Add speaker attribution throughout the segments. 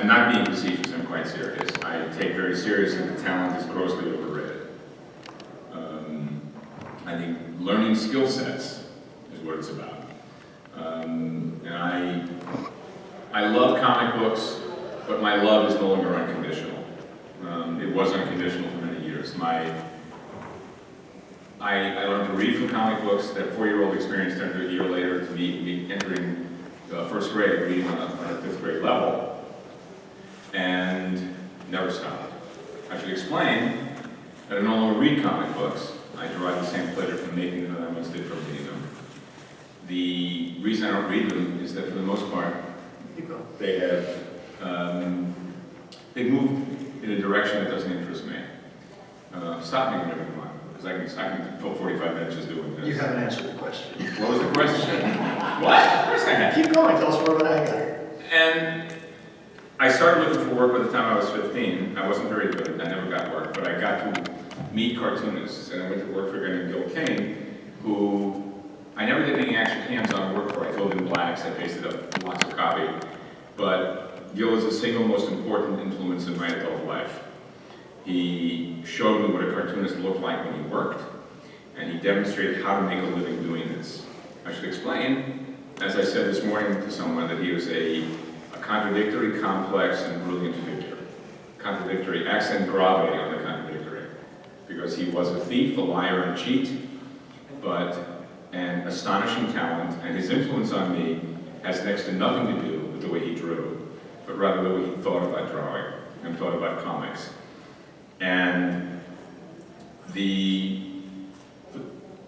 Speaker 1: not being facetious, I'm quite serious. I take very seriously the talent is grossly overrated. I think learning skill sets is what it's about. And I love comic books, but my love is no longer unconditional. It was unconditional for many years. I learned to read from comic books. That 4-year-old experience turned to a year later to me entering first grade, reading on a 5th grade level, and never stopped. I should explain that I no longer read comic books. I derive the same pleasure from making them that I once did from reading them. The reason I don't read them is that for the most part, they have they moved in a direction that doesn't interest me. Stop making everything fun, because I can fill 45 minutes just doing this.
Speaker 2: You haven't answered the question.
Speaker 1: What was the question? What? Of course I have.
Speaker 2: Keep going, tell us more about Agatha.
Speaker 1: And I started looking for work by the time I was 15. I wasn't very good, I never got work, but I got to meet cartoonists, and I went to work for a guy named Gil Kane, who I never did any actual hands-on work for. I filled in blacks, I pasted up lots of copy, but Gil is the single most important influence in my adult life. He showed me what a cartoonist looked like when he worked, and he demonstrated how to make a living doing this. I should explain, as I said this morning to someone, that he was a contradictory, complex, and brilliant figure. Contradictory, accent grave on the contradictory, because he was a thief, a liar, and a cheat, but an astonishing talent, and his influence on me has next to nothing to do with the way he drew, but rather the way he thought about drawing and thought about comics. And the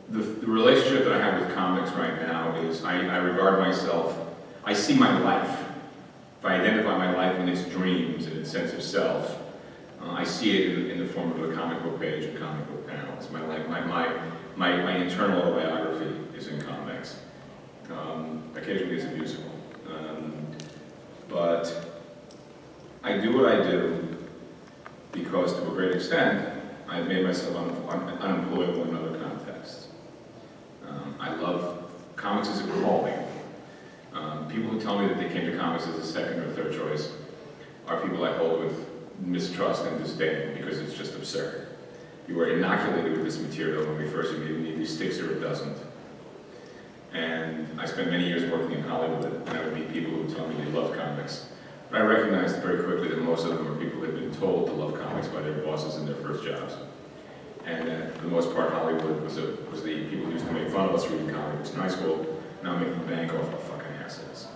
Speaker 1: relationship that I have with comics right now is I regard myself, I see my life. If I identify my life in its dreams and its sense of self, I see it in the form of a comic book page and comic book panels. My life, my internal autobiography is in comics. Occasionally it's a musical. But I do what I do because, to a great extent, I've made myself unemployable in other contexts. I love comics as a calling. People who tell me that they came to comics as a second or third choice are people I hold with mistrust and disdain, because it's just absurd. You were inoculated with this material when we first either sticks or it doesn't. And I spent many years working in Hollywood, and I would meet people who would tell me they love comics. But I recognized very quickly that most of them were people who had been told to love comics by their bosses in their first jobs. And that, for the most part, Hollywood was the people who used to make fun of us reading comics in high school, now making bank off of fucking assets.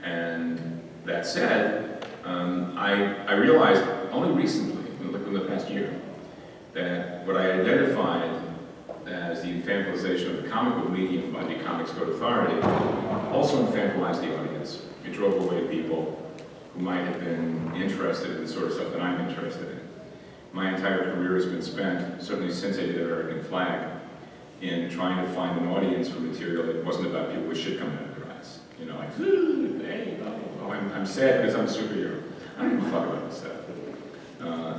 Speaker 1: And that said, I realized only recently, in the past year, that what I identified as the infantilization of the comic book medium by the Comics Code Authority also infantilized the audience. It drove away people who might have been interested in the sort of stuff that I'm interested in. My entire career has been spent, certainly since I did American Flag, in trying to find an audience for material that wasn't about people with shit coming out of their eyes. You know, like, hey, I'm sad because I'm a superhero. I don't give a fuck about this stuff.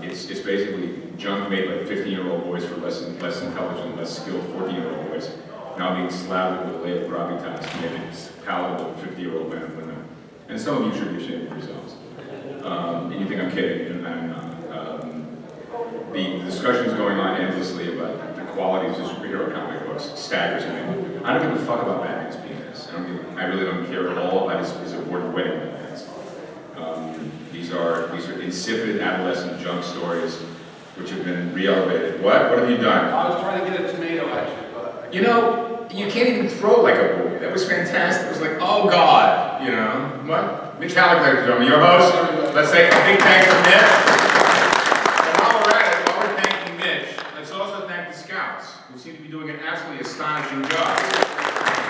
Speaker 1: It's basically junk made by 15-year-old boys for less intelligent, less skilled 14-year-old boys, now being slathered with a layer of gravitas to make it palatable for 50-year-old men and women. And some of you should be ashamed of yourselves. And you think I'm kidding, and I'm not. The discussions going on endlessly about the qualities of superhero comic books staggers me. I don't give a fuck about Batman's penis. I really don't care at all about his award wedding bands. These are insipid adolescent junk stories which have been re-elevated. What have you done?
Speaker 3: I was trying to get a tomato actually, but
Speaker 1: you know, you can't even throw like a boy. That was fantastic. It was like, oh God, you know. What? Mitch Halleck, ladies and gentlemen, your host. Let's say a big thanks to Mitch. And while we're at it, while we're thanking Mitch, let's also thank the Scouts, who seem to be doing an absolutely astonishing job.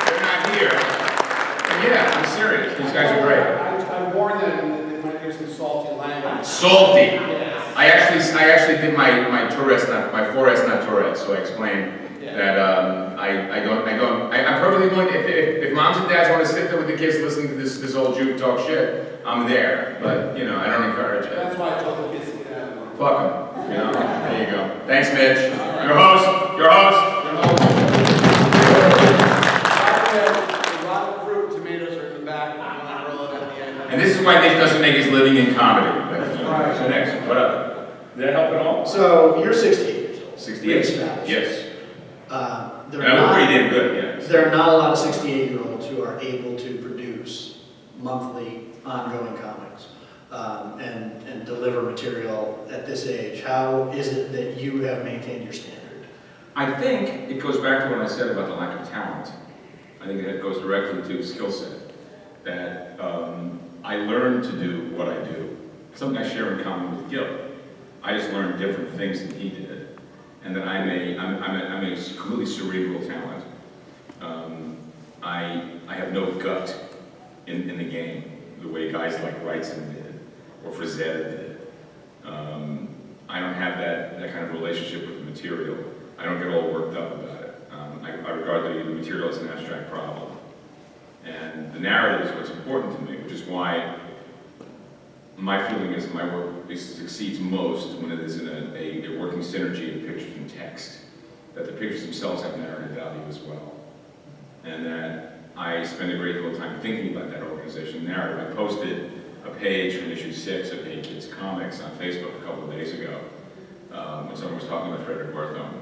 Speaker 1: They're not here. And yeah, I'm serious. These guys are great.
Speaker 3: I warned them that they might hear some salty language.
Speaker 1: Salty.
Speaker 3: Yes.
Speaker 1: I actually did my Tourette's, my 4S, not Tourette's, so I explained that I'm perfectly willing, if moms and dads want to sit there with the kids listening to this old Jew talk shit, I'm there, but, you know, I don't encourage it.
Speaker 3: That's why I told the kids to get out of the room.
Speaker 1: Fuck them, you know, there you go. Thanks, Mitch. Your host.
Speaker 3: A lot of fruit, tomatoes are in the back, and I roll it at the end.
Speaker 1: And this is is why Nick doesn't make his living in comedy.
Speaker 3: Right.
Speaker 1: So next, what up? Did that help at all?
Speaker 2: So you're 68 years old.
Speaker 1: 68?
Speaker 2: Established.
Speaker 1: Yes.
Speaker 2: There
Speaker 1: And I look pretty damn good, yes.
Speaker 2: there are not a lot of 68-year-olds who are able to produce monthly, ongoing comics and deliver material at this age. How is it that you have maintained your standard?
Speaker 1: I think it goes back to what I said about the lack of talent. I think that goes directly to skill set. That I learned to do what I do. Something I share in common with Gil. I just learned different things than he did. And that I'm a completely cerebral talent. I have no gut in the game, the way guys like Wrightson did, or Frazetta did. I don't have that kind of relationship with the material. I don't get all worked up about it. I regard the material as an abstract problem. And the narrative is what's important to me, which is why my feeling is my work succeeds most when it is in a working synergy of pictures and text. That the pictures themselves have narrative value as well. And that I spend a great deal of time thinking about that organization narrative. I posted a page from issue 6 of Hey Kids Comics on Facebook a couple of days ago when someone was talking about Frederick Wertham.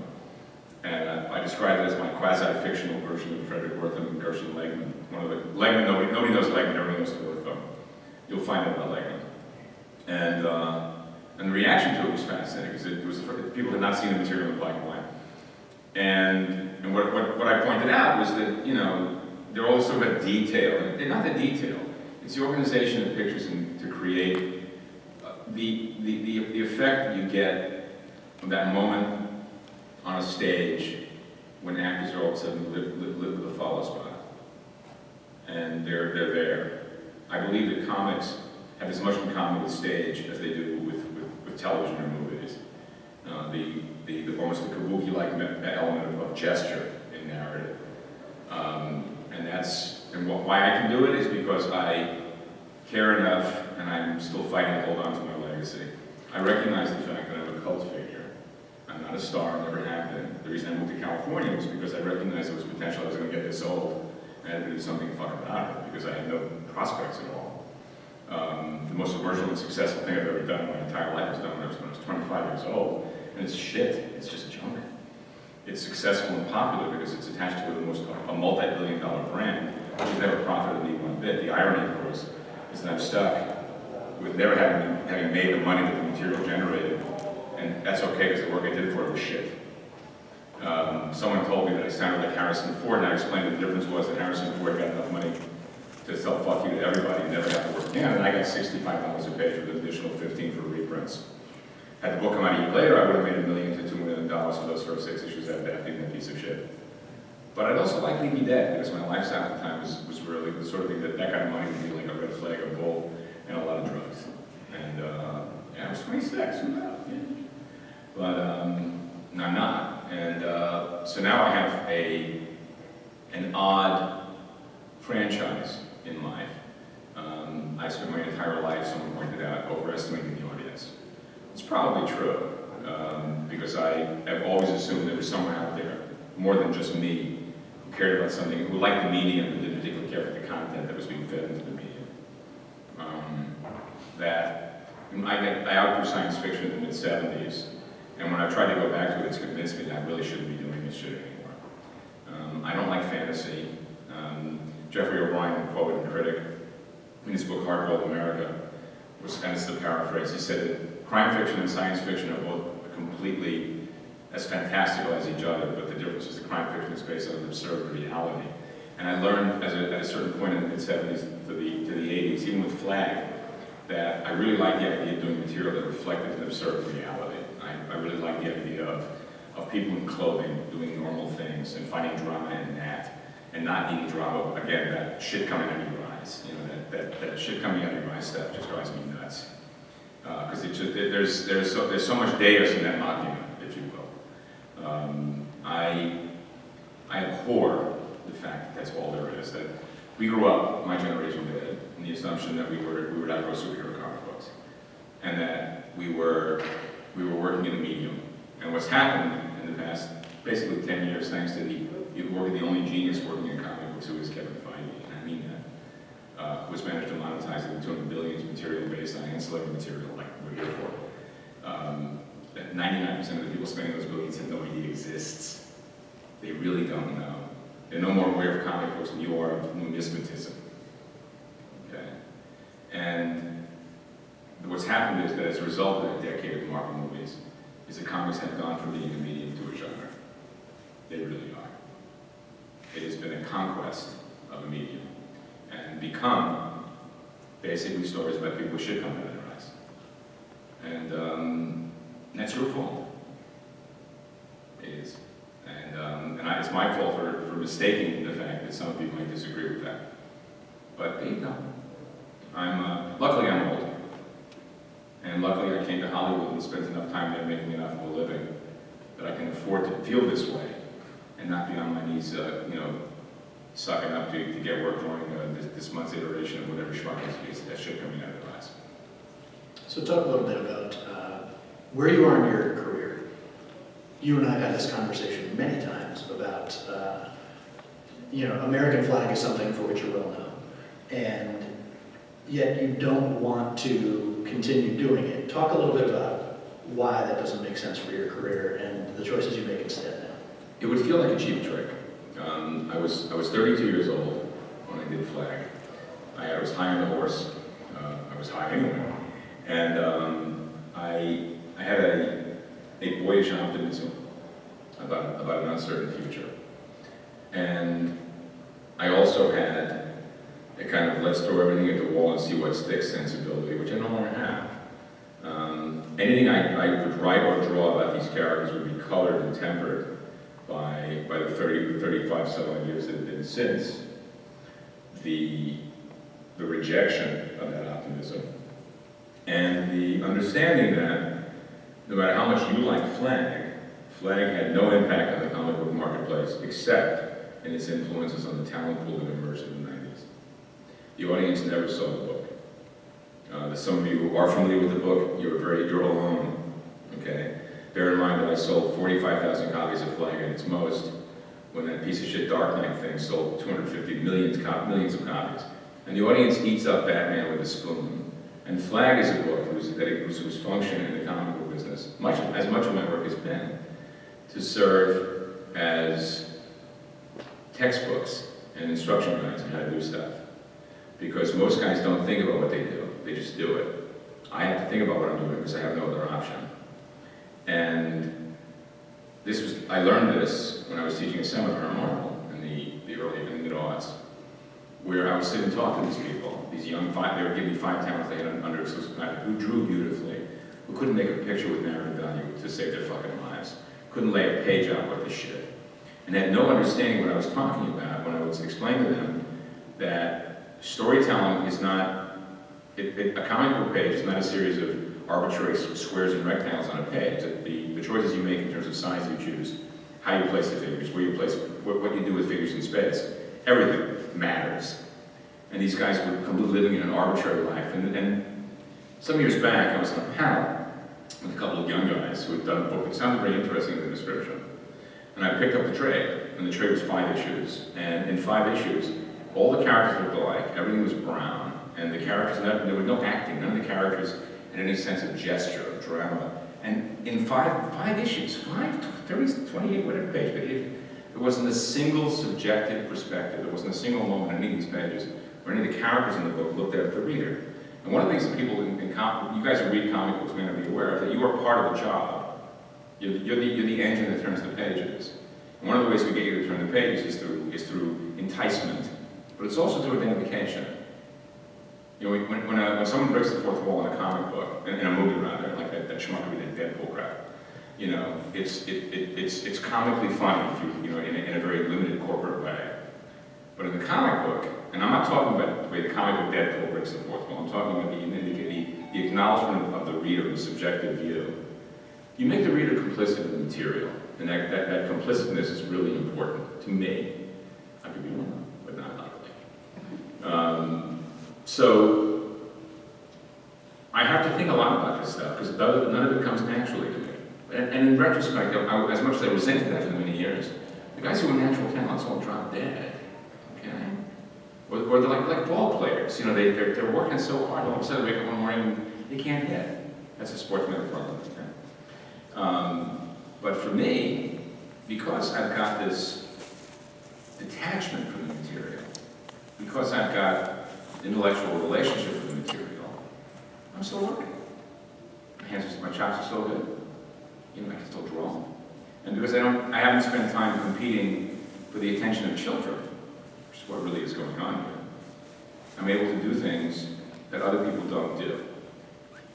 Speaker 1: And I described it as my quasi-fictional version of Frederick Wertham and Gershon Legman. Legman, nobody knows Legman, everyone knows Wertham. You'll find out about Legman. And the reaction to it was fascinating, because people had not seen the material in black and white. And what I pointed out was that, you know, they're all sort of a detail, and not the detail, it's the organization of pictures and to create the effect that you get of that moment on a stage when actors are all of a sudden live with a follow spot. And they're there. I believe that comics have as much in common with stage as they do with television or movies. The almost the kabuki-like element of gesture in narrative. And why I can do it is because I care enough, and I'm still fighting to hold on to my legacy. I recognize the fact that I'm a cult figure. I'm not a star, never have been. The reason I moved to California was because I recognized there was potential I was going to get this old, and I had to do something fucking about it, because I had no prospects at all. The most commercial and successful thing I've ever done in my entire life was done when I was 25 years old, and it's shit, it's just junk. It's successful and popular because it's attached to a multi-billion-dollar brand, which has never profited me one bit. The irony, of course, is that I'm stuck with never having made the money that the material generated, and that's okay because the work I did for it was shit. Someone told me that I sounded like Harrison Ford, and I explained that the difference was that Harrison Ford got enough money to sell fuck you to everybody and never have to work again, and I got $65 a page with an additional $15 for reprints. Had the book come out a year later, I would have made $1 million to $2 million for those first 6 issues of that being a piece of shit. But I'd also likely be dead, because my lifestyle at the time was really the sort of thing that kind of money would be like a red flag, a bull, and a lot of drugs. And yeah, I was 26, who knows? Yeah. But I'm not. And so now I have an odd franchise in life. I spent my entire life, someone pointed out, overestimating the audience. It's probably true, because I have always assumed there was someone out there, more than just me, who cared about something, who liked the medium, but didn't particularly care for the content that was being fed into the medium. I outgrew science fiction in the mid-70s, and when I tried to go back to it, it's convinced me that I really shouldn't be doing this shit anymore. I don't like fantasy. Jeffrey O'Brien, poet and critic, in his book Hardboiled America, and it's the paraphrase, he said that crime fiction and science fiction are both completely as fantastical as each other, but the difference is the crime fiction is based on an absurd reality. And I learned at a certain point in the mid-70s to the 80s, even with Flag, that I really liked the idea of doing material that reflected an absurd reality. I really liked the idea of people in clothing doing normal things and finding drama in that, and not needing drama, again, that shit coming out of your eyes. You know, that shit coming out of your eyes stuff just drives me nuts. Because there's so much Deus in that monument, if you will. I abhor the fact that that's all there is. That we grew up, my generation did, in the assumption that we would outgrow superhero comic books, and that we were working in a medium. And what's happened in the past, basically 10 years, thanks to the work of the only genius working in comic books, who is Kevin Feige, and I mean that, was managed to monetize it into billions material based on ancillary material, like we're here for. That 99% of the people spending those billions have no idea exists. They really don't know. They're no more aware of comic books than you are of numismatism. Okay? And what's happened is that as a result of that decade of Marvel movies, is that comics have gone from being a medium to a genre. They really are. It has been a conquest of a medium and become basically stories about people with shit coming out of their eyes. And that's your fault. It is. And it's my fault for mistaking the fact that some people might disagree with that. But there you go. Luckily I'm old. And luckily I came to Hollywood and spent enough time there making enough of a living that I can afford to feel this way and not be on my knees, sucking up to get work during this month's iteration of whatever schmuck is that shit coming out of their eyes.
Speaker 2: So talk a little bit about where you are in your career. You and I have had this conversation many times about, American flag is something for which you're well known, and yet you don't want to continue doing it. Talk a little bit about why that doesn't make sense for your career and the choices you make instead now.
Speaker 1: It would feel like a cheap trick. I was 32 years old when I did Flag. I was high on the horse. I was high anyway. And I had a boyish optimism about an uncertain future. And I also had a kind of let's throw everything at the wall and see what sticks sensibility, which I no longer have. Anything I would write or draw about these characters would be colored and tempered by the 30 to 35 some years that have been since the rejection of that optimism and the understanding that no matter how much you like Flag had no impact on the comic book marketplace except in its influences on the talent pool that emerged in the 90s. The audience never saw the book. Some of you who are familiar with the book, you're alone, okay? Bear in mind that I sold 45,000 copies of Flag at its most, when that piece of shit Dark Knight thing sold 250 millions of copies. And the audience eats up Batman with a spoon. And Flag is a book whose function in the comic book business, as much of my work has been, to serve as textbooks and instruction guides on how to do stuff. Because most guys don't think about what they do, they just do it. I have to think about what I'm doing because I have no other option. And I learned this when I was teaching a seminar on Marvel in the mid-aughts, where I would sit and talk to these people, these young they would give me 5 talents they had under exclusive contract, who drew beautifully, who couldn't make a picture with narrative value to save their fucking lives, couldn't lay a page out worth of shit, and had no understanding what I was talking about when I would explain to them that storytelling is not, a comic book page is not a series of arbitrary squares and rectangles on a page. The choices you make in terms of size you choose, how you place the figures, where you place, what you do with figures in space, everything matters. And these guys were living in an arbitrary life. And some years back, I was on a panel with a couple of young guys who had done a book that sounded very interesting in the description. And I picked up the trade, and the trade was 5 issues. And in 5 issues, all the characters looked alike, everything was brown, and the characters, there was no acting, none of the characters had any sense of gesture or drama. And in 5 issues, 30, 28, whatever page, but there wasn't a single subjective perspective, there wasn't a single moment in any of these pages where any of the characters in the book looked at the reader. And one of the things that people you guys who read comic books may not be aware of, that you are part of the job. You're the engine that turns the pages. And one of the ways we get you to turn the pages is through enticement, but it's also through identification. When someone breaks the fourth wall in a comic book, in a movie rather, like that schmuckery, that Deadpool crap, it's comically funny if in a very limited corporate way. But in the comic book, and I'm not talking about the way the comic book Deadpool breaks the fourth wall, I'm talking about the acknowledgement of the reader, the subjective view. You make the reader complicit in the material, and that complicitness is really important to me. I could be wrong, but not likely. So I have to think a lot about this stuff because none of it comes naturally to me. And in retrospect, as much as I resented that for many years, the guys who were natural talents all dropped dead. Okay, or or they're like ball players, you know, they're working so hard, all of a sudden they wake up one morning and they can't hit. That's a sports metaphor. But for me, because I've got this detachment from the material, because I've got intellectual relationship with the material, I'm still working. My chops are still good. You know, I can still draw. And because I haven't spent time competing for the attention of children, which is what really is going on here, I'm able to do things that other people don't do.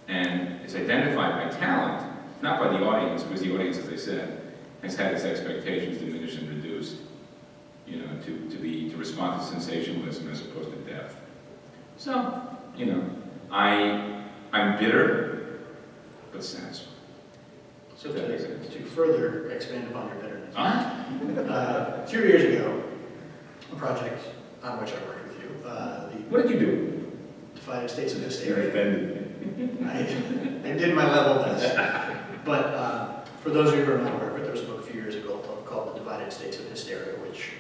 Speaker 1: And it's identified by talent, not by the audience, because the audience, as I said, has had its expectations diminished and reduced, you know, to respond to sensationalism as opposed to depth. So, you know, I'm bitter, but satisfied.
Speaker 2: So to further expand upon your bitterness,
Speaker 1: Huh?
Speaker 2: a few years ago, a project on which I worked with you,
Speaker 1: What did you do?
Speaker 2: the Divided States of
Speaker 4: You
Speaker 2: Hysteria.
Speaker 4: offended me.
Speaker 2: I did my level best. But for those of you who are not aware of it, there was a book a few years ago called The Divided States of Hysteria, which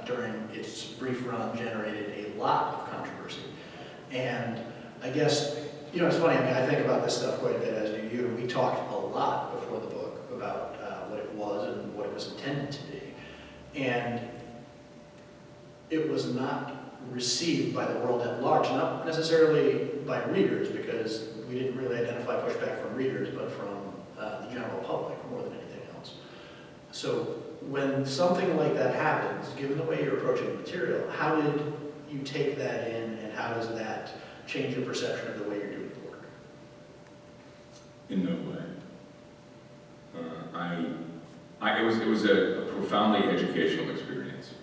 Speaker 2: during its brief run generated a lot of controversy. And I guess, you know, it's funny, I mean, I think about this stuff quite a bit, as do you. We talked a lot before the book about what it was and what it was intended to be. And it was not received by the world at large, not necessarily by readers, because we didn't really identify pushback from readers, but from the general public more than anything else. So when something like that happens, given the way you're approaching the material, how did you take that in, and how does that change your perception of the way you're doing the work?
Speaker 1: In no way. It was a profoundly educational experience.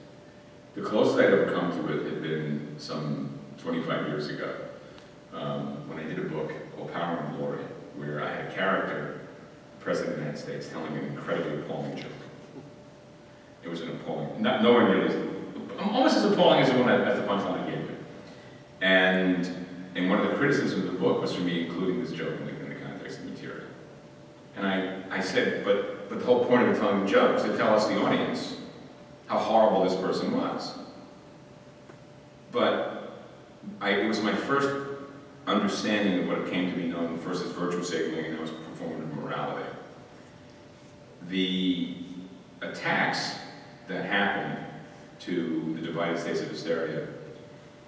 Speaker 1: The closest I'd ever come to it had been some 25 years ago, when I did a book called Power and Glory, where I had a character, the President of the United States, telling an incredibly appalling joke. It was an appalling, nowhere near as, almost as appalling as the one as the punchline I gave you. And one of the criticisms of the book was for me including this joke in the context of the material. And I said, but the whole point of telling the joke is to tell us, the audience, how horrible this person was. But it was my first understanding of what it came to be known first as virtue signaling and now as performative morality. The attacks that happened to the Divided States of Hysteria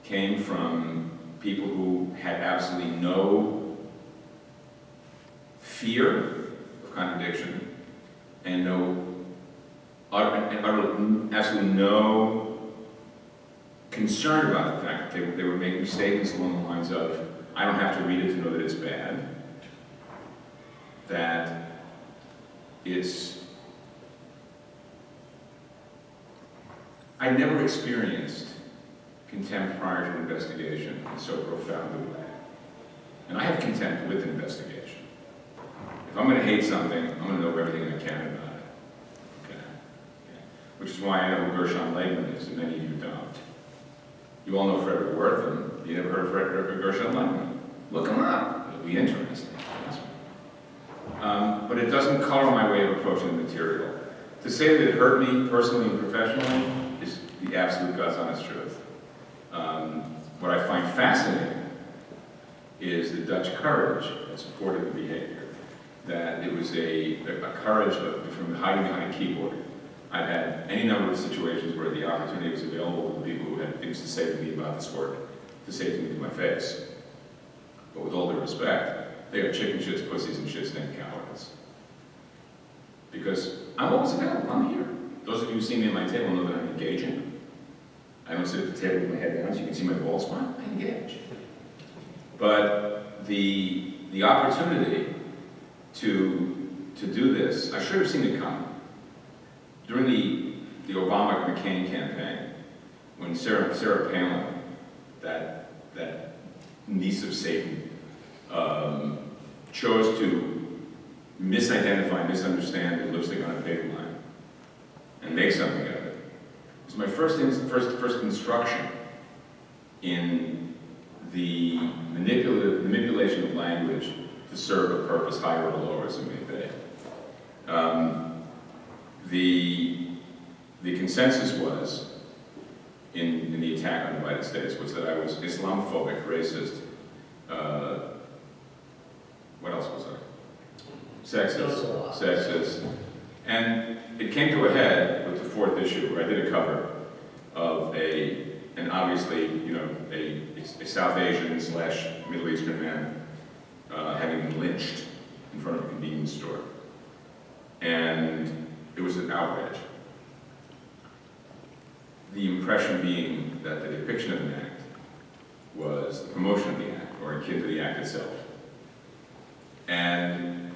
Speaker 1: came from people who had absolutely no fear of contradiction and absolutely no concern about the fact that they were making statements along the lines of, I don't have to read it to know that it's bad, that it's... I never experienced contempt prior to investigation in so profound a way. And I have contempt with investigation. If I'm going to hate something, I'm going to know everything I can about it. Okay? Which is why I know who Gershon Lehman is, and many of you don't. You all know Frederick Wertham. You never heard of Frederick Gershon Lehman? Look him up. It'll be interesting. But it doesn't color my way of approaching the material. To say that it hurt me personally and professionally is the absolute God's honest truth. What I find fascinating is the Dutch courage that supported the behavior. That it was a courage from hiding behind a keyboard. I've had any number of situations where the opportunity was available to people who had things to say to me about this work, to say to me to my face. But with all due respect, they are chicken shits, pussies, and shit-stained cowards. Because I'm always available, I'm here. Those of you who see me at my table know that I'm engaging. I don't sit at the table with my head down so you can see my balls smile. I engage. But the opportunity to do this, I should have seen it coming. During the Obama-McCain campaign, when Sarah Palin, that niece of Satan, chose to misidentify, misunderstand the lipstick on a pig line and make something of it. It was my first instruction in the manipulation of language to serve a purpose, higher or lower as it may be. The consensus was in the attack on the United States was that I was Islamophobic, racist, what else was I? Sexist. And it came to a head with the 4th issue, where I did a cover of an obviously, you know, a South Asian / Middle Eastern man having been lynched in front of a convenience store. And it was an outrage. The impression being that the depiction of an act was the promotion of the act, or akin to the act itself. And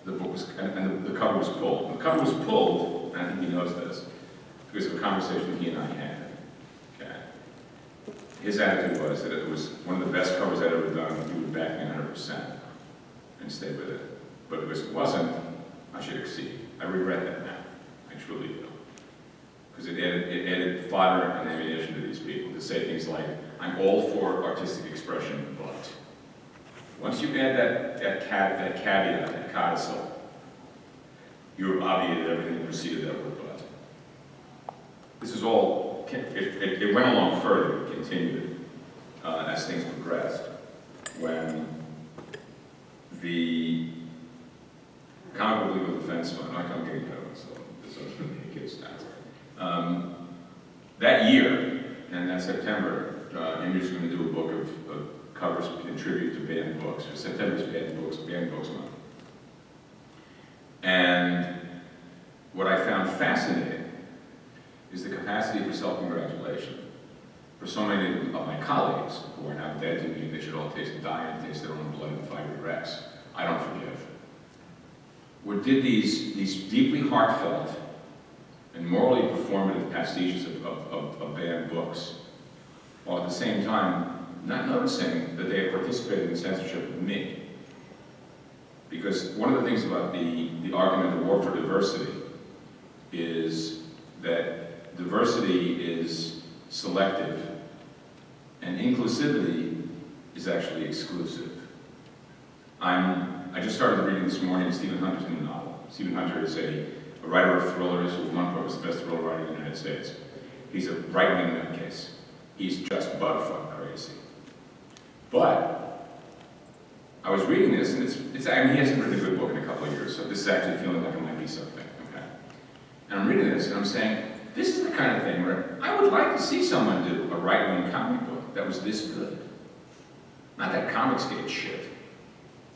Speaker 1: the book was, and the cover was pulled. The cover was pulled, and I think he knows this, because of a conversation he and I had. Okay. His attitude was that it was one of the best covers I'd ever done. He would back me 100% and stay with it. But because it wasn't, I should exceed. I regret that now. I truly do. Because it added fodder and ammunition to these people to say things like, I'm all for artistic expression, but. Once you add that caveat, that codicil, you've obviated everything that preceded that word but. This is all, it went along further, it continued as things progressed, when the Comic Book Legal Defense Fund, I'm getting cut of myself, this is really a case now. That year, and that September, Image was going to do a book of covers in tribute to banned books. September's banned books month. And what I found fascinating is the capacity for self-congratulation for so many of my colleagues who are now dead to me, and they should all die and taste their own blood and fight regrets. I don't forgive. What did these deeply heartfelt and morally performative pastiches of banned books, while at the same time not noticing that they had participated in censorship of me. Because one of the things about the argument of war for diversity is that diversity is selective and inclusivity is actually exclusive. I just started reading this morning Stephen Hunter's new novel. Stephen Hunter is a writer of thrillers who won for the best thriller writer in the United States. He's a right-wing nutcase. He's just bugfuck crazy. But I was reading this, and I mean, he hasn't written a good book in a couple of years, so this is actually feeling like it might be something, okay? And I'm reading this, and I'm saying, this is the kind of thing where I would like to see someone do a right-wing comic book that was this good. Not that Comicsgate shit,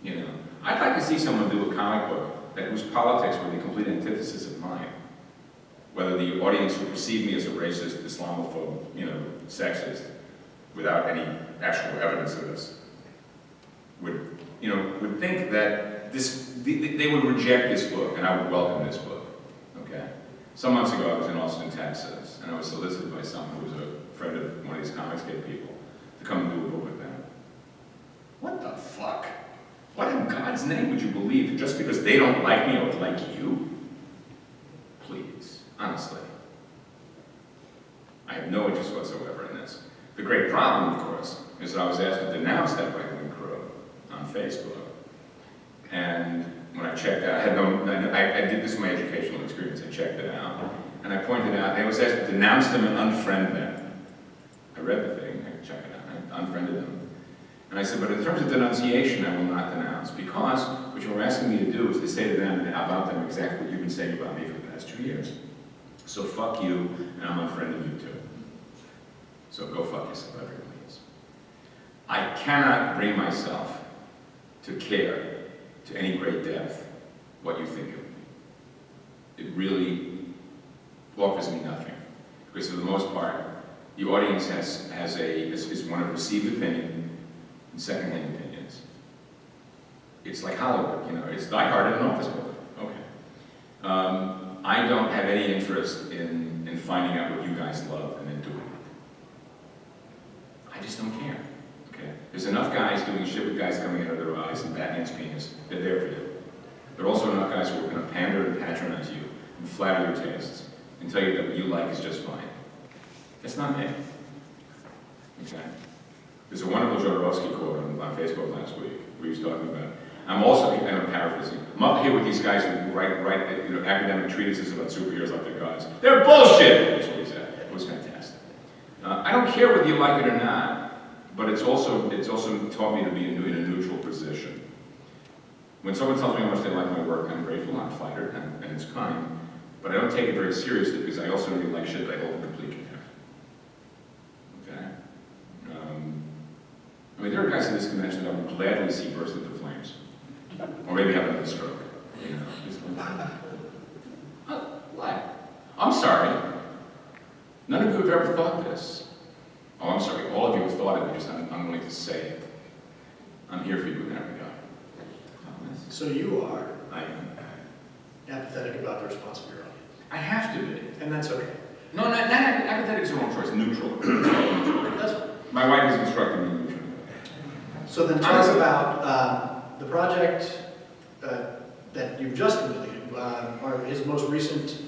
Speaker 1: you know? I'd like to see someone do a comic book that whose politics were the complete antithesis of mine. Whether the audience would perceive me as a racist, Islamophobe, you know, sexist, without any actual evidence of this, would think that they would reject this book, and I would welcome this book, okay? Some months ago, I was in Austin, Texas, and I was solicited by someone who was a friend of one of these Comicsgate people to come and do a book with them. What the fuck? What in God's name would you believe that just because they don't like me, I would like you? Please, honestly. I have no interest whatsoever in this. The great problem, of course, is that I was asked to denounce that right-wing crew on Facebook. And when I checked out, I did this in my educational experience, I checked it out. And I pointed out, I was asked to denounce them and unfriend them. I read the thing, I could check it out, I unfriended them. And I said, but in terms of denunciation, I will not denounce, because what you're asking me to do is to say to them about them exactly what you've been saying about me for the past 2 years. So fuck you, and I'm unfriending you too. So go fuck yourself, everyone is. I cannot bring myself to care to any great depth what you think of me. It really offers me nothing. Because for the most part, the audience is one of received opinion and second-hand opinions. It's like Hollywood, you know, it's Die Hard in an office building. Okay. I don't have any interest in finding out what you guys love and then doing it. I just don't care, okay? There's enough guys doing shit with guys coming out of their eyes and Batman's penis. They're there for you. There are also enough guys who are going to pander and patronize you and flatter your tastes and tell you that what you like is just fine. That's not me, okay? There's a wonderful Jodorowsky quote on Facebook last week where he was talking about, I'm paraphrasing, I'm up here with these guys who write academic treatises about superheroes like they're gods. They're bullshit! That's what he said. It was fantastic. I don't don't care whether you like it or not, but it's also taught me to be in a neutral position. When someone tells me how much they like my work, I'm grateful, I'm flattered, and it's kind, but I don't take it very seriously because I also really like shit that I hold in complete contempt. Okay? I mean, there are guys in this convention that I would gladly see burst into flames. Or maybe have another stroke. You know, just like, what? I'm sorry. None of you have ever thought this. Oh, I'm sorry. All of you have thought it, just I'm willing to say it. I'm here for you in that regard.
Speaker 2: So you are
Speaker 1: I am.
Speaker 2: apathetic about the response of your audience.
Speaker 1: I have to be.
Speaker 2: And that's okay.
Speaker 1: No, not apathetic is the wrong choice. Neutral.
Speaker 2: That's fine.
Speaker 1: My wife has instructed me neutral.
Speaker 2: So then tell us about the project that you've just completed. His most recent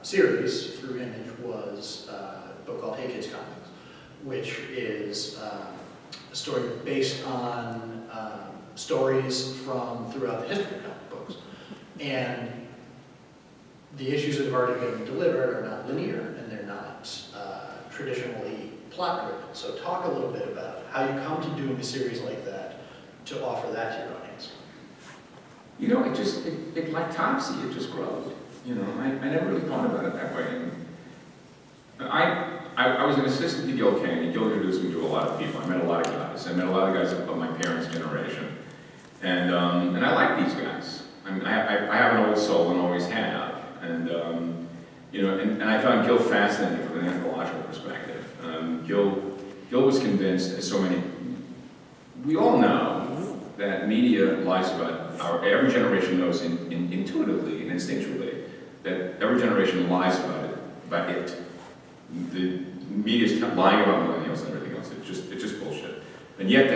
Speaker 2: series through Image was a book called Hey Kids Comics, which is a story based on stories from throughout the history of comic books. And the issues that have already been delivered are not linear and they're not traditionally plot-driven. So talk a little bit about how you come to doing a series like that to offer that to your audience.
Speaker 1: You know, it like Topsy, it just grows. You know, I never really thought about it that way. And I was an assistant to Gil Kane, and Gil introduced me to a lot of people. I met a lot of guys. I met a lot of guys of my parents' generation. And I like these guys. I mean, I have an old soul and always have. And, you know, and I found Gil fascinating from an anthropological perspective. Gil was convinced, as so many, we all know that media lies about every generation knows intuitively and instinctually that every generation lies about it. The media is lying about millennials and everything else. It's just bullshit. And yet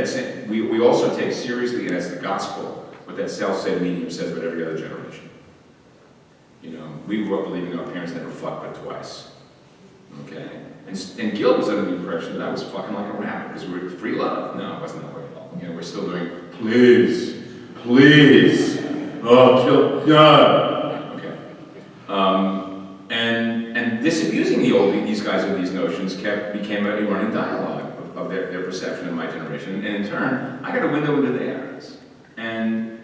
Speaker 1: we also take seriously, and as the gospel, what that self-said medium says about every other generation. You know, we grew up believing our parents never fucked but twice. Okay? And Gil was under the impression that I was fucking like a rapper because we were free love. No, it wasn't that way at all. You know, we're still doing, please, oh, kill, yeah. Okay. And disabusing these guys of these notions became a running dialogue of their perception of my generation. And in turn, I got a window into theirs. And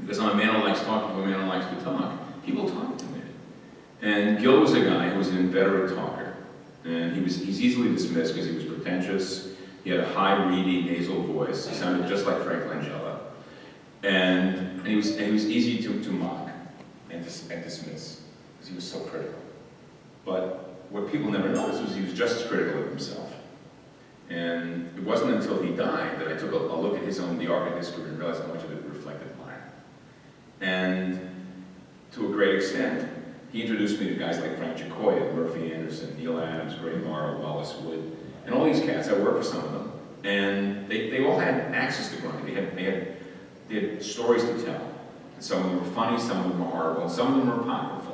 Speaker 1: because I'm a man who likes talking to a man who likes to talk, people talk to me. And Gil was a guy who was an inveterate talker. And he's easily dismissed because he was pretentious. He had a high, reedy, nasal voice. He sounded just like Frank Langella. And he was easy to mock and dismiss because he was so critical. But what people never noticed was he was just as critical of himself. And it wasn't until he died that I took a look at the arc of his career and realized how much of it reflected mine. And to a great extent, he introduced me to guys like Frank Giacoya, Murphy Anderson, Neil Adams, Gray Morrow, Wallace Wood, and all these cats. I worked for some of them. And they all had access to grind. They had stories to tell. And some of them were funny, some of them were horrible, and some of them were apocryphal.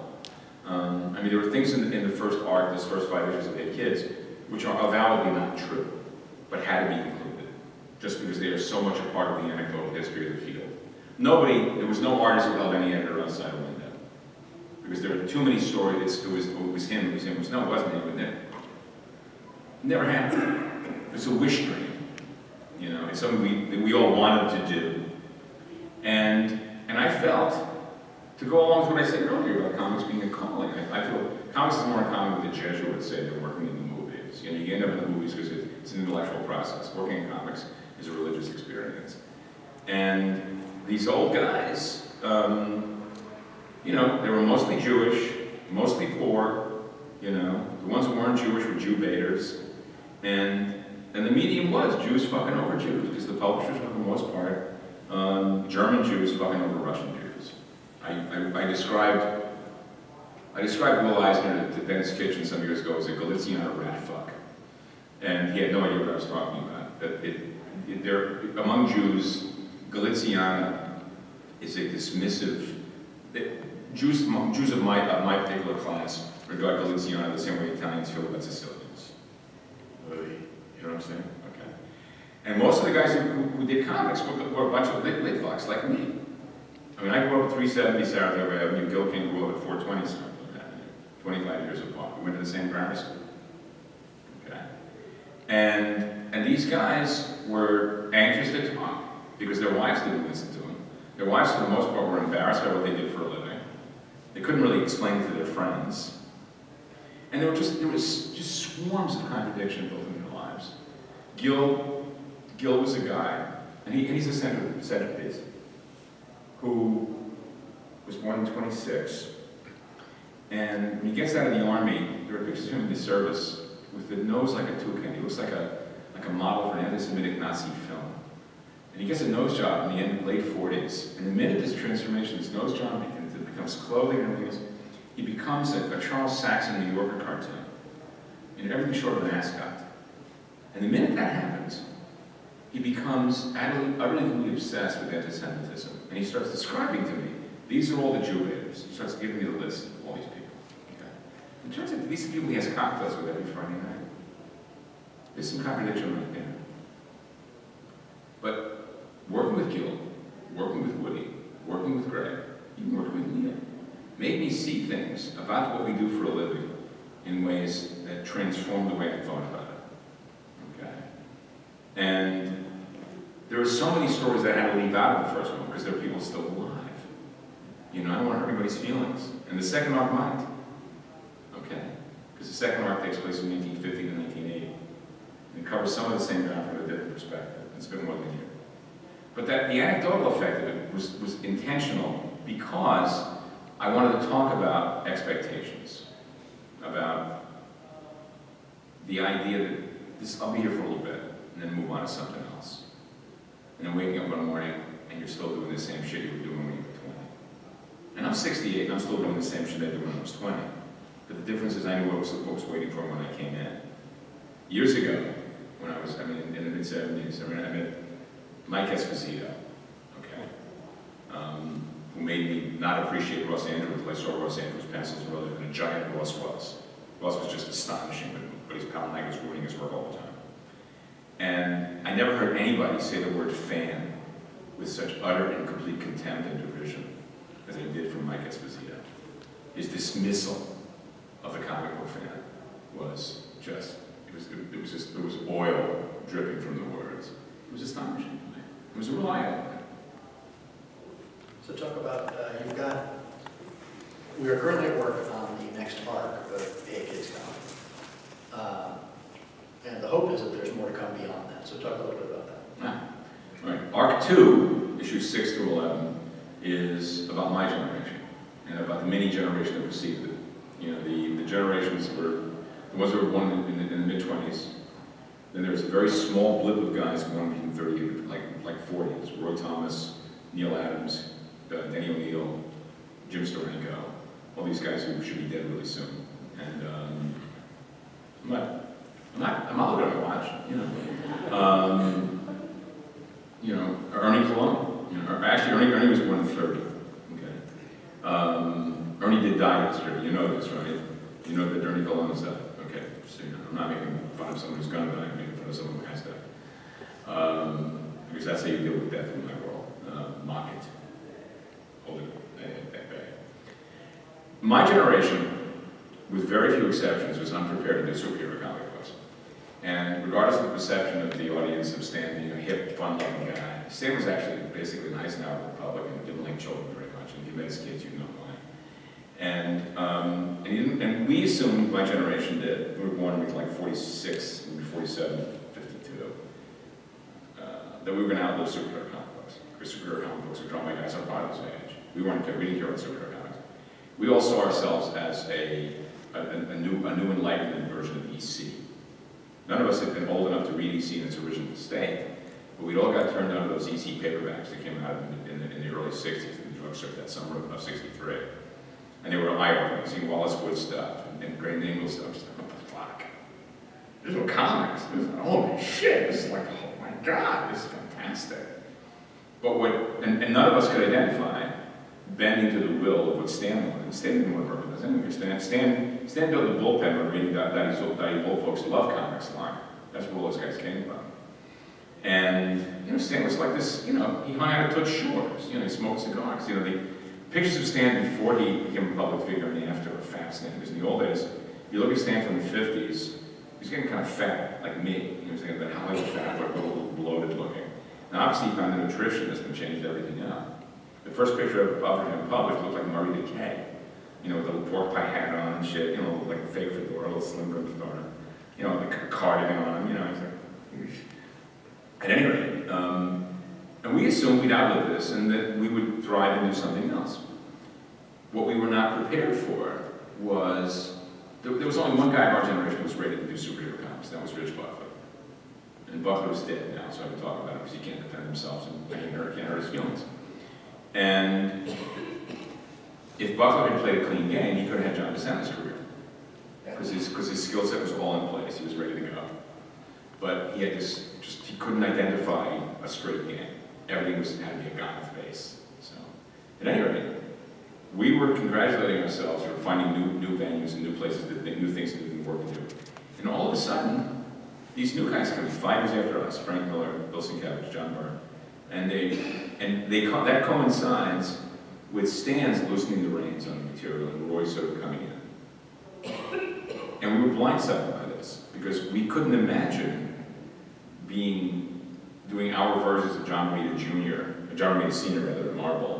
Speaker 1: I mean, there were things in the first arc, this first 5 issues of Hey Kids, which are avowedly not true, but had to be included, just because they are so much a part of the anecdotal history of the field. There was no artist who held any editor outside a window. Because there were too many stories, it was him, no, it wasn't him, it never happened. It's a wish dream. You know, it's something that we all wanted to do. And I felt, to go along with what I said earlier about comics being a calling, I feel comics is more in common with the Jesuits say than working in the movies. You know, you end up in the movies because it's an intellectual process. Working in comics is a religious experience. And these old guys, you know, they were mostly Jewish, mostly poor, you know. The ones who weren't Jewish were Jew baiters. And the medium was Jews fucking over Jews, because the publishers, for the most part, German Jews fucking over Russian Jews. I described Will Eisner to Dennis Kitchen some years ago as a Galiciana rat fuck. And he had no idea what I was talking about. That among Jews, Galiciana is a dismissive. Jews of my particular class regard Galiciana the same way Italians feel about Sicilians. You know what I'm saying? Okay. And most of the guys who did comics were a bunch of lit fucks like me. I mean, I grew up at 370 Saratoga Avenue. Gil King grew up at 420 Saratoga Avenue, 25 years apart. We went to the same grammar school. Okay. And these guys were anxious to talk because their wives didn't listen to them. Their wives, for the most part, were embarrassed by what they did for a living. They couldn't really explain it to their friends. And there was just swarms of contradiction both in their lives. Gil was a guy, and he's a centerpiece, who was born in 26. And when he gets out of the army, there are pictures of him in the service with the nose like a toucan. He looks like a model for an anti-Semitic Nazi film. And he gets a nose job in the end, late 40s. And the minute this transformation, this nose job becomes clothing and everything else, he becomes a Charles Saxon New Yorker cartoon. Everything short of an ascot. And the minute that happens, he becomes utterly obsessed with anti-Semitism. And he starts describing to me, these are all the Jew haters. He starts giving me the list of all these people. Okay? It turns out these people he has cocktails with every Friday night. There's some contradiction right there. But working with Gil, working with Woody, working with Greg, even working with Leah, made me see things about what we do for a living in ways that transformed the way I thought about it. Okay? And there are so many stories that I had to leave out of the first one because there are people still alive. You know, I don't want to hurt anybody's feelings. And the second arc might. Okay? Because the second arc takes place from 1950 to 1980. And it covers some of the same ground from a different perspective. It's been more than a year. But the anecdotal effect of it was intentional because I wanted to talk about expectations, about the idea that I'll be here for a little bit and then move on to something else. And then waking up one morning and you're still doing the same shit you were doing when you were 20. And I'm 68 and I'm still doing the same shit I did when I was 20. But the difference is I knew what was waiting for me when I came in. Years ago, when I was, in the mid-70s, I met Mike Esposito, okay, who made me not appreciate Los Angeles until I saw Los Angeles pencils rather than a giant Ross was. Ross was just astonishing, but his pal Mike was ruining his work all the time. And I never heard anybody say the word fan with such utter and complete contempt and derision as I did from Mike Esposito. His dismissal of the comic book fan was just, it was oil dripping from the words. It was astonishing to me. It was a real eye-opener.
Speaker 2: So talk about, we are currently at work on the next arc of A Kids Comic. And the hope is that there's more to come beyond that. So talk a little bit about that.
Speaker 1: Right. Arc 2, issues 6 through 11, is about my generation and about the mini generation that preceded it. You know, the generations were the ones that were born in the mid-20s. Then there was a very small blip of guys born in 30, like 40s. Roy Thomas, Neil Adams, Denny O'Neil, Jim Steranko, all these guys who should be dead really soon. And I'm not looking at my watch, you know. Ernie Colon. Ernie was born in 30. Okay. Ernie did die yesterday. You know this, right? You know that Ernie Colon is dead. Okay. So I'm not making fun of someone who's gonna die. I'm making fun of someone who has died. Because that's how you deal with death in my world. Mock it. Hold it at bay. My generation, with very few exceptions, was unprepared to do superhero comic books. And regardless of the perception of the audience of Stan being a hip, fun-loving guy, Stan was actually basically an Eisenhower Republican and didn't like children very much. And if you met his kids, you know why. And we assumed, my generation did, we were born in like 46, maybe 47, 52, that we were going to outlive superhero comic books. Because superhero comic books were drawn by guys our father's age. We didn't care about superhero comics. We all saw ourselves as a new Enlightenment version of EC. None of us had been old enough to read EC in its original state, but we'd all got turned on to those EC paperbacks that came out in the early 60s in the drugstore that summer of 63. And they were eye-opening, seeing Wallace Wood stuff and Grant Engel stuff. Just like, what the fuck? There's no comics. Holy shit, this is like, oh my God, this is fantastic. But and none of us could identify bending to the will of what Stan wanted. Stan didn't want to work with us anyway. Stan built the bullpen by reading that old folks love comics line. That's where all those guys came from. And, Stan was like this, he hung out at Toots Shores, he smoked cigars. The pictures of Stan before he became a public figure and after are fascinating. Because in the old days, you look at Stan from the 50s, He was getting kind of fat, like me. He was thinking about how I was fat, but a little bloated looking. Now, obviously, he found the nutrition that's been changed everything up. The first picture of him published looked like Murray Decay, you know, with a little pork pie hat on and shit, you know, like a fake fedora, a little slim brim fedora, you know, like a cardigan on him, you know. He's like, at any rate, and we assumed we'd outlive this and that we would thrive and do something else. What we were not prepared for was, there was only one guy in our generation who was ready to do superhero comics, that was Rich Buckley. And Buckley's dead now, so I can talk about him because he can't defend himself and can't hurt his feelings. And if Buckley had played a clean game, he could have had John DeSantis' career. Because his skill set was all in place, he was ready to go. But he had this, he couldn't identify a straight game. Everything had to be a guy in face. So, at any rate, we were congratulating ourselves for finding new venues and new places, new things that we can work to do. And all of a sudden, these new guys come 5 years after us, Frank Miller, Bill Sienkiewicz, John Byrne, that coincides with Stan's loosening the reins on the material and Roy sort of coming in. And we were blindsided by this, because we couldn't imagine doing our versions of John Romita Jr., John Romita Sr. rather than Marvel.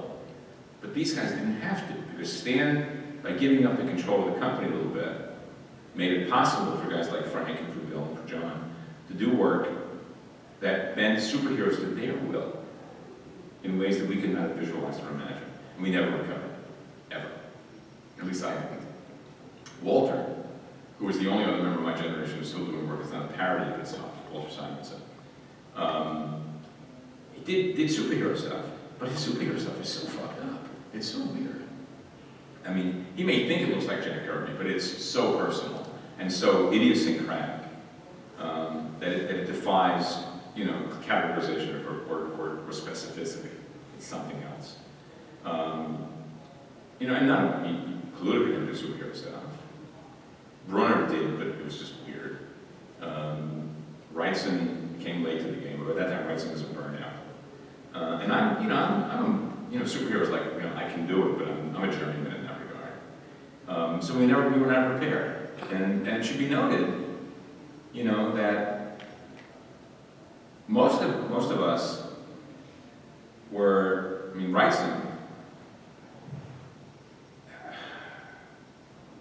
Speaker 1: But these guys didn't have to, because Stan, by giving up the control of the company a little bit, made it possible for guys like Frank and for Bill and for John to do work that bent superheroes to their will in ways that we could not have visualized or imagined. And we never recovered, ever. At least I didn't. Walter, who was the only other member of my generation who's still doing work that's not a parody of itself, Walter Simonson, he did superhero stuff, but his superhero stuff is so fucked up. It's so weird. I mean, he may think it looks like Jack Kirby, but it's so personal and so idiosyncratic that it defies, you know, categorization or specificity. It's something else. You know, and Kaluta didn't do superhero stuff. Brunner did, but it was just weird. Wrightson came late to the game, but at that time Wrightson was a burnout. And I'm superheroes like, you know, I can do it, but I'm a journeyman in that regard. So we were not prepared. And it should be noted, you know, that most of us were, I mean, Wrightson,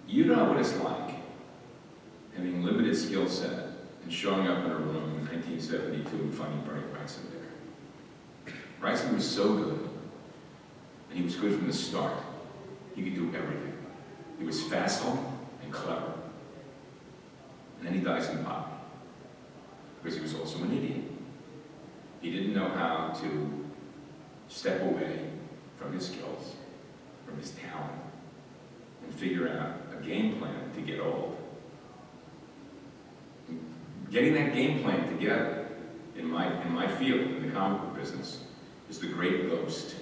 Speaker 1: you know what it's like, having limited skill set and showing up in a room in 1972 and finding Bernie Wrightson there. Wrightson was so good, and he was good from the start. He could do everything. He was facile and clever. And then he dies in poverty, because he was also an idiot. He didn't know how to step away from his skills, from his talent, and figure out a game plan to get old. Getting that game plan together in my field, in the comic book business, is the great ghost.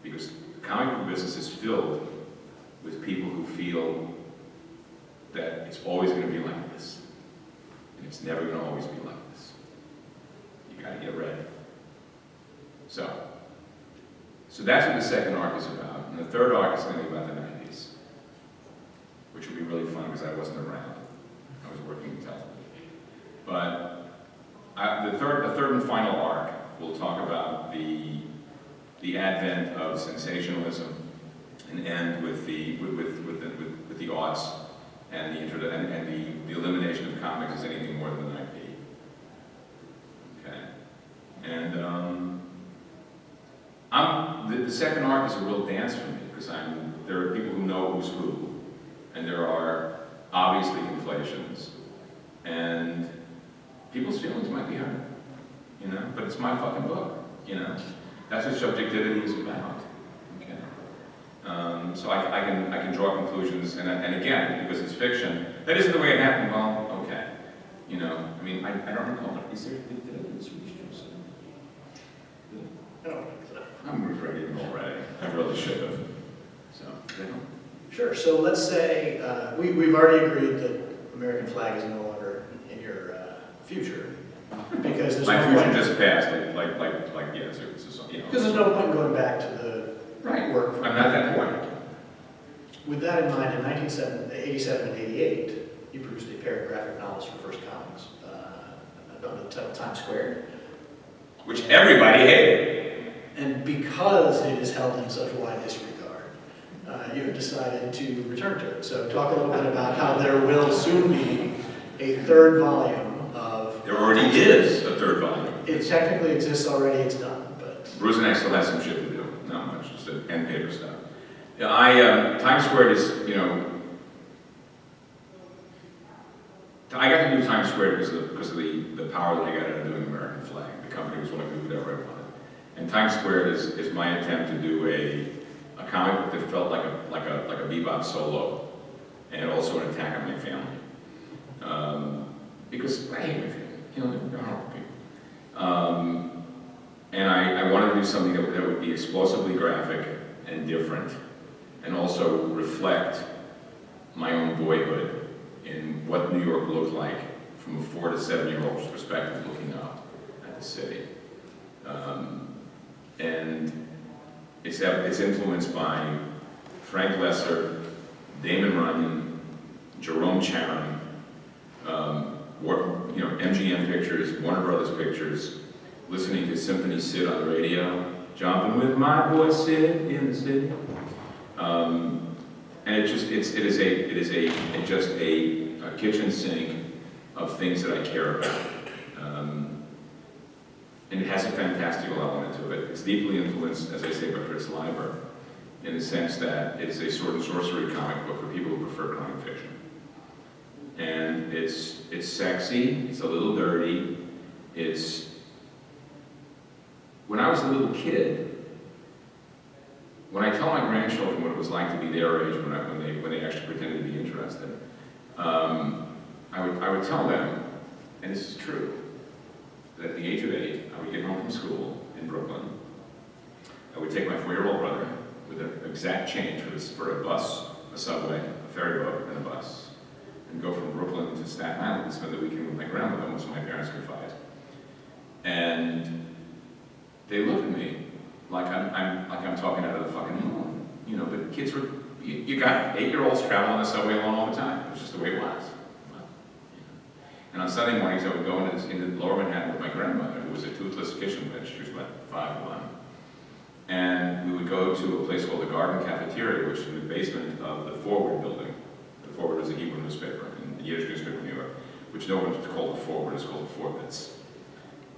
Speaker 1: Because the comic book business is filled with people who feel that it's always going to be like this. And it's never going to always be like this. You got to get ready. So that's what the second arc is about. And the third arc is going to be about the 90s, which will be really fun because I wasn't around. I was working in television. But the third and final arc will talk about the advent of sensationalism and end with the aughts and the elimination of comics as anything more than an IP. Okay, and the second arc is a real dance for me because there are people who know who's who, and there are obviously conflations, and people's feelings might be hurt, you know. But it's my fucking book, you know. That's what subjectivity is about. Okay. So I can draw conclusions, and again, because it's fiction, that isn't the way it happened. Well, okay. You know, I mean, I don't recall. Did I do the Swedish Jews?
Speaker 2: I don't think so.
Speaker 1: I'm regretting it already. I really should have. So, yeah.
Speaker 2: Sure, so let's say, we've already agreed that American flag is no longer in your future, because there's
Speaker 1: My
Speaker 2: no
Speaker 1: future
Speaker 2: point.
Speaker 1: just passed, yes, it was just, you know.
Speaker 2: Because there's no point in going back to the
Speaker 1: Right.
Speaker 2: work.
Speaker 1: I'm not at that point.
Speaker 2: With that in mind, in 1987 and 88, he produced a pair of graphic novels for First Comics, under the title Times Square.
Speaker 1: Which everybody hated.
Speaker 2: And because it is held in such wide disregard, you have decided to return to it. So talk a little bit about how there will soon be a third volume of...
Speaker 1: There already is a third volume.
Speaker 2: It technically exists already, it's done, but...
Speaker 1: Bruce and I still have some shit to do, not much, just end paper stuff. Yeah, Times Square is, you know, I got to do Times Square because of the power that I got out of doing the American flag. The company was willing to do whatever I wanted. And Times Square is my attempt to do a comic that felt like a bebop solo, and also an attack on my family. Because I hate my family, you know, they're horrible people. And I wanted to do something that would be explosively graphic and different, and also reflect my own boyhood in what New York looked like from a 4 to 7-year-old's perspective looking up at the city. And it's influenced by Frank Lesser, Damon Runyon, Jerome Charon, you know, MGM Pictures, Warner Brothers Pictures, listening to Symphony Sid on the radio, jumping with my boy Sid in the city. And it is a kitchen sink of things that I care about. And it has a fantastical element to it. It's deeply influenced, as I say, by Fritz Leiber, in the sense that it's a sword and sorcery comic book for people who prefer crime fiction. And it's sexy, it's a little dirty, when I was a little kid, when I tell my grandchildren what it was like to be their age when they actually pretended to be interested, I would tell them, and this is true, that at the age of 8, I would get home from school in Brooklyn. I would take my 4-year-old brother with an exact change for a bus, a subway, a ferry boat, and a bus, and go from Brooklyn to Staten Island and spend the weekend with my grandmother, most of my parents could fight. And they look at me like I'm talking out of the fucking moon, you know. But kids were, you got 8-year-olds traveling on the subway alone all the time. It was just the way it was. And on Sunday mornings, I would go into Lower Manhattan with my grandmother, who was a toothless kitchen witch. She was about 5'1". And we would go to a place called the Garden Cafeteria, which is in the basement of the Forward building. The Forward is a Hebrew newspaper, a Yiddish newspaper in New York, which no one called the Forward, it's called the Forbits.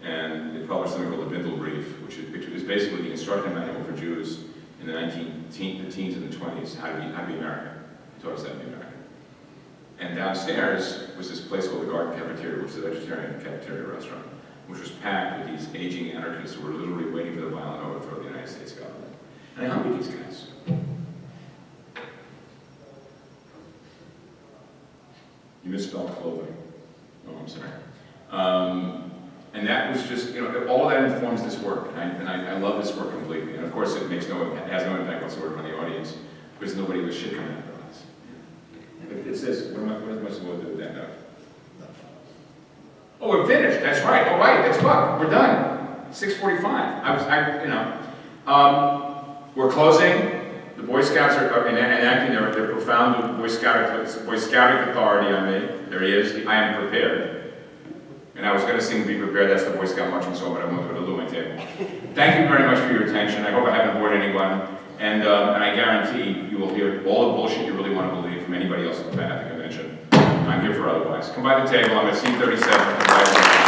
Speaker 1: And it published something called the Bindel Brief, which is basically the instruction manual for Jews in the teens and the 20s, how to be American. It taught us how to be American. And downstairs was this place called the Garden Cafeteria, which is a vegetarian cafeteria restaurant, which was packed with these aging anarchists who were literally waiting for the violent overthrow of the United States government. And I hung with these guys. You misspelled clothing. Oh, I'm sorry. And that was just, you know, all of that informs this work, and I love this work completely. And of course, it has no impact whatsoever on the audience, because nobody was shit coming after us. It says, what am I supposed to do with that note? Oh, we're finished. That's right. All right, that's fuck. We're done. 6:45. We're closing. The Boy Scouts are enacting their profound Boy Scouting authority on me. There he is. I am prepared. And I was going to sing Be Prepared, that's the Boy Scout marching song, but I won't go to my table. Thank you very much for your attention. I hope I haven't bored anyone. And I guarantee you will hear all the bullshit you really want to believe from anybody else at the convention. I'm here for otherwise. Come by the table, I'm at C37.